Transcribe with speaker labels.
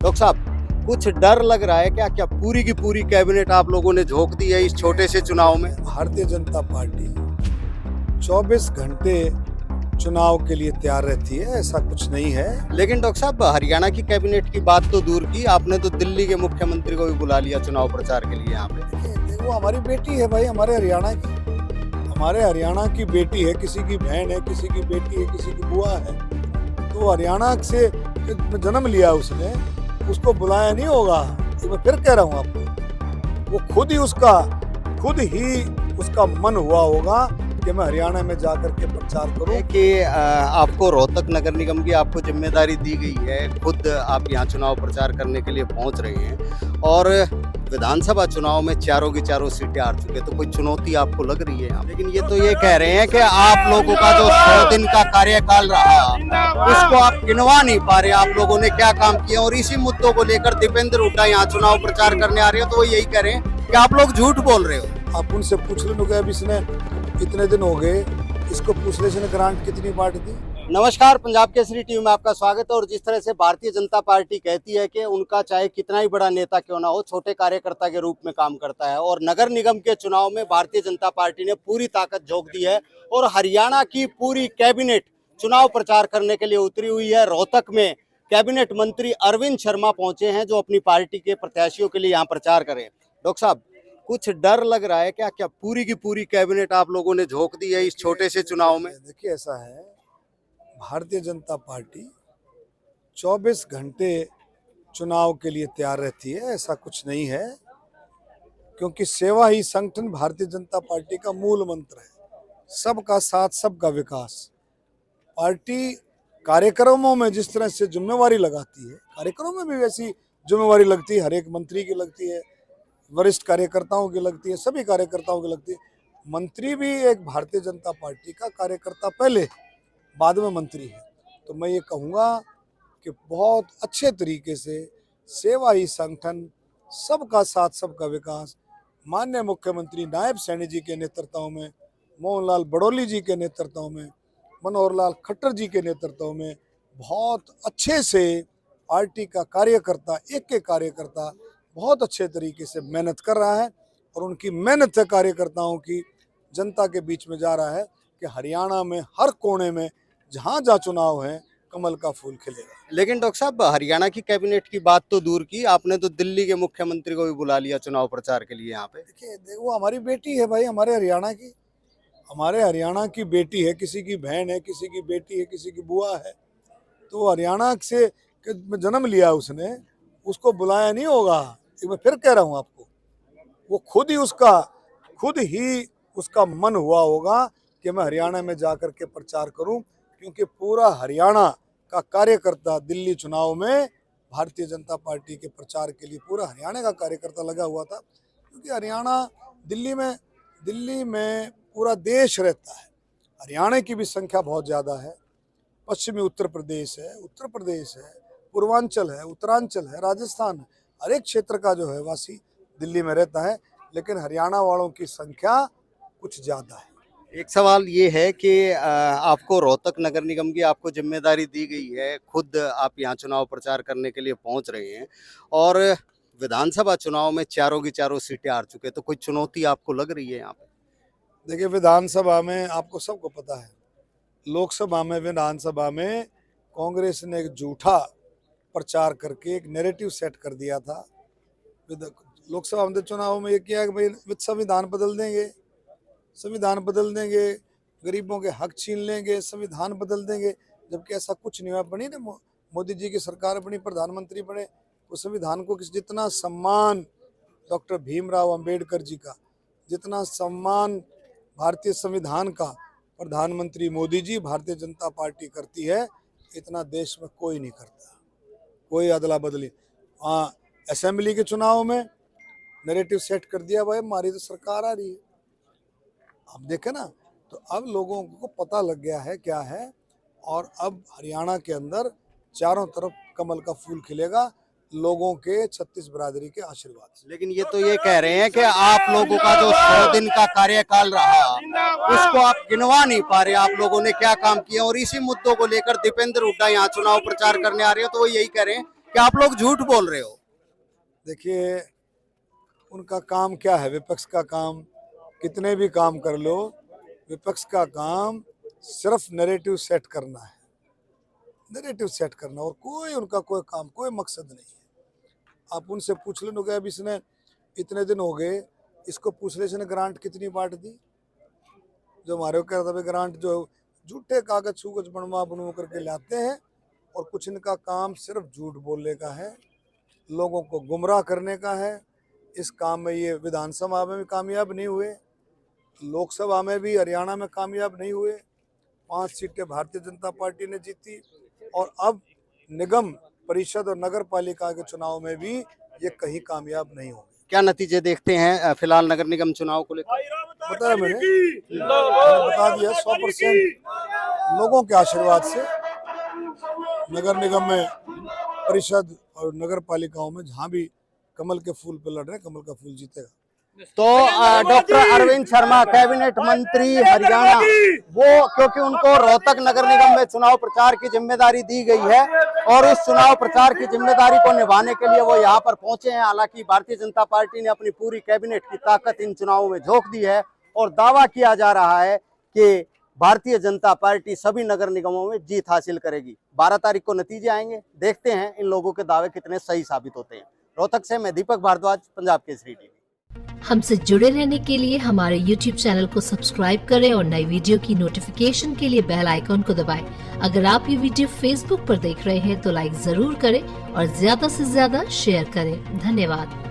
Speaker 1: Doctor साहब, कुछ डर लग रहा है क्या? क्या पूरी की पूरी कैबिनेट आप लोगों ने झोंक दी है इस छोटे से चुनाव में?
Speaker 2: भारतीय जनता पार्टी 24 घंटे चुनाव के लिए तैयार रहती है, ऐसा कुछ नहीं है।
Speaker 1: लेकिन डॉक्टर साहब, हरियाणा की कैबिनेट की बात तो दूर की, आपने तो दिल्ली के मुख्यमंत्री को भी बुला लिया चुनाव प्रचार के लिए यहाँ पे।
Speaker 2: वो हमारी बेटी है भाई, हमारे हरियाणा की बेटी है, किसी की बहन है, किसी की बेटी है, किसी की बुआ है। तो हरियाणा से जन्म लिया उसने, उसको बुलाया नहीं होगा। मैं फिर कह रहा हूँ आपको, वो खुद ही उसका मन हुआ होगा कि मैं हरियाणा में जाकर के प्रचार करूं।
Speaker 1: कि आपको रोहतक नगर निगम की आपको जिम्मेदारी दी गई है, खुद आप यहाँ चुनाव प्रचार करने के लिए पहुँच रहे हैं और विधानसभा चुनाव में चारों की चारों सीटें हार चुके, तो कोई चुनौती आपको लग रही है यहाँ? लेकिन ये तो ये कह रहे हैं कि आप लोगों का जो 100 दिन का कार्यकाल रहा उसको आप गिनवा नहीं पा रहे, आप लोगों ने क्या काम किया। और इसी मुद्दों को लेकर दीपेंद्र हुड्डा यहाँ चुनाव प्रचार करने आ रहे हो, तो वो यही कह रहे हैं कि आप लोग झूठ बोल रहे हो।
Speaker 2: आप उनसे पूछ लो कि अब इसने इतने दिन हो गए, इसको पूछ ले इसने ग्रांट कितनी बांट दी।
Speaker 1: नमस्कार, पंजाब केसरी टीवी में आपका स्वागत है। और जिस तरह से भारतीय जनता पार्टी कहती है कि उनका चाहे कितना ही बड़ा नेता क्यों ना हो, छोटे कार्यकर्ता के रूप में काम करता है, और नगर निगम के चुनाव में भारतीय जनता पार्टी ने पूरी ताकत झोंक दी है और हरियाणा की पूरी कैबिनेट चुनाव प्रचार करने के लिए उतरी हुई है। रोहतक में कैबिनेट मंत्री अरविंद शर्मा पहुंचे हैं, जो अपनी पार्टी के प्रत्याशियों के लिए यहाँ प्रचार करें। डॉक्टर साहब, कुछ डर लग रहा है क्या? क्या पूरी की पूरी कैबिनेट आप लोगों ने झोंक दी है इस छोटे से चुनाव में?
Speaker 2: देखिए, ऐसा है, भारतीय जनता पार्टी 24 घंटे चुनाव के लिए तैयार रहती है, ऐसा कुछ नहीं है। क्योंकि सेवा ही संगठन भारतीय जनता पार्टी का मूल मंत्र है। सबका साथ, सबका विकास। पार्टी कार्यक्रमों में जिस तरह से जिम्मेवारी लगाती है, कार्यक्रमों में भी वैसी जिम्मेवारी लगती है, हर एक मंत्री की लगती है, वरिष्ठ कार्यकर्ताओं की लगती है, सभी कार्यकर्ताओं की लगती है। मंत्री भी एक भारतीय जनता पार्टी का कार्यकर्ता पहले, बाद में मंत्री है। तो मैं ये कहूँगा कि बहुत अच्छे तरीके से सेवा ही संगठन, सबका साथ, सबका विकास, माननीय मुख्यमंत्री नायब सैनी जी के नेतृत्व में, मोहनलाल बड़ौली जी के नेतृत्व में, मनोहर लाल खट्टर जी के नेतृत्व में बहुत अच्छे से पार्टी का कार्यकर्ता, एक कार्यकर्ता बहुत अच्छे तरीके से मेहनत कर रहा है और उनकी मेहनत से कार्यकर्ताओं की जनता के बीच में जा रहा है कि हरियाणा में हर कोने में जहाँ जहाँ चुनाव है, कमल का फूल खिलेगा।
Speaker 1: लेकिन डॉक्टर साहब, हरियाणा की कैबिनेट की बात तो दूर की, आपने तो दिल्ली के मुख्यमंत्री को भी बुला लिया चुनाव प्रचार के लिए यहाँ पे।
Speaker 2: देखिए, वो हमारी बेटी है भाई, हमारे हरियाणा की बेटी है, किसी की बहन है, किसी की बेटी है, किसी की बुआ है। तो हरियाणा से जन्म लिया उसने, उसको बुलाया नहीं होगा। मैं फिर कह रहा हूँ आपको, वो खुद ही उसका मन हुआ होगा कि मैं हरियाणा में जाकर के प्रचार करूं। क्योंकि पूरा हरियाणा का कार्यकर्ता दिल्ली चुनाव में भारतीय जनता पार्टी के प्रचार के लिए पूरा हरियाणा का कार्यकर्ता लगा हुआ था। क्योंकि हरियाणा, दिल्ली में पूरा देश रहता है। हरियाणा की भी संख्या बहुत ज़्यादा है। पश्चिमी उत्तर प्रदेश है, पूर्वांचल है, उत्तरांचल है, राजस्थान है, हर एक क्षेत्र का जो है वासी दिल्ली में रहता है। लेकिन हरियाणा वालों की संख्या कुछ ज़्यादा है।
Speaker 1: एक सवाल ये है कि आपको रोहतक नगर निगम की आपको जिम्मेदारी दी गई है, खुद आप यहाँ चुनाव प्रचार करने के लिए पहुँच रहे हैं और विधानसभा चुनाव में चारों की चारों सीटें हार चुके, तो कोई चुनौती आपको लग रही है यहाँ पे?
Speaker 2: देखिए, विधानसभा में आपको सबको पता है, लोकसभा में, विधानसभा में कांग्रेस ने एक झूठा प्रचार करके एक नैरेटिव सेट कर दिया था। लोकसभा में चुनाव में ये किया कि भाई संविधान बदल देंगे, गरीबों के हक छीन लेंगे, संविधान बदल देंगे। जबकि ऐसा कुछ नहीं हुआ। बनी ना मोदी जी की सरकार बनी, प्रधानमंत्री बने, तो संविधान को जितना सम्मान डॉक्टर भीमराव अंबेडकर जी का, जितना सम्मान भारतीय संविधान का प्रधानमंत्री मोदी जी, भारतीय जनता पार्टी करती है, इतना देश में कोई नहीं करता। कोई अदला बदली। हाँ, असेंबली के चुनाव में नैरेटिव सेट कर दिया, भाई हमारी तो सरकार आ रही है। अब देखें ना, तो अब लोगों को पता लग गया है क्या है, और अब हरियाणा के अंदर चारों तरफ कमल का फूल खिलेगा, लोगों के 36 बिरादरी के आशीर्वाद से।
Speaker 1: लेकिन ये तो ये कह रहे हैं कि आप लोगों का जो 100 दिन का कार्यकाल रहा उसको आप गिनवा नहीं पा रहे, आप लोगों ने क्या काम किया। और इसी मुद्दों को लेकर दीपेंद्र हुड्डा यहाँ चुनाव प्रचार करने आ रहे हो, तो वो यही कह रहे हैं कि आप लोग झूठ बोल रहे हो?
Speaker 2: देखिए, उनका काम क्या है? विपक्ष का काम कितने भी काम कर लो, विपक्ष का काम सिर्फ नैरेटिव सेट करना है, नैरेटिव सेट करना, और कोई उनका कोई काम, कोई मकसद नहीं है। आप उनसे पूछ लो कि अब इसने इतने दिन हो गए, इसको पूछ ले इसने ग्रांट कितनी बांट दी? जो हमारे को कह रहा था ग्रांट जो झूठे कागज सूगज बनवा बनवा करके लाते हैं, और कुछ इनका काम सिर्फ झूठ बोलने का है, लोगों को गुमराह करने का है। इस काम में ये विधानसभा में भी कामयाब नहीं हुए, लोकसभा में भी हरियाणा में कामयाब नहीं हुए, 5 सीटें भारतीय जनता पार्टी ने जीती, और अब निगम परिषद और नगर पालिका के चुनाव में भी ये कहीं कामयाब नहीं होंगे।
Speaker 1: क्या नतीजे देखते हैं फिलहाल नगर निगम चुनाव को लेकर?
Speaker 2: बताया मैंने बता दिया, 100% लोगों के आशीर्वाद से नगर निगम में, परिषद और नगर पालिकाओं में जहां भी कमल के फूल पे लड़ रहे हैं, कमल का फूल जीतेगा।
Speaker 1: तो डॉक्टर अरविंद शर्मा कैबिनेट मंत्री हरियाणा, वो क्योंकि उनको रोहतक नगर निगम में चुनाव प्रचार की जिम्मेदारी दी गई है और उस चुनाव प्रचार की जिम्मेदारी को निभाने के लिए वो यहाँ पर पहुंचे हैं। हालांकि भारतीय जनता पार्टी ने अपनी पूरी कैबिनेट की ताकत इन चुनावों में झोंक दी है और दावा किया जा रहा है कि भारतीय जनता पार्टी सभी नगर निगमों में जीत हासिल करेगी। 12 तारीख को नतीजे आएंगे, देखते हैं इन लोगों के दावे कितने सही साबित होते हैं। रोहतक से मैं दीपक भारद्वाज, पंजाब केसरी टीवी।
Speaker 3: हमसे जुड़े रहने के लिए हमारे YouTube चैनल को सब्सक्राइब करें और नई वीडियो की नोटिफिकेशन के लिए बेल आइकॉन को दबाएं। अगर आप ये वीडियो Facebook पर देख रहे हैं तो लाइक जरूर करें और ज्यादा से ज्यादा शेयर करें। धन्यवाद।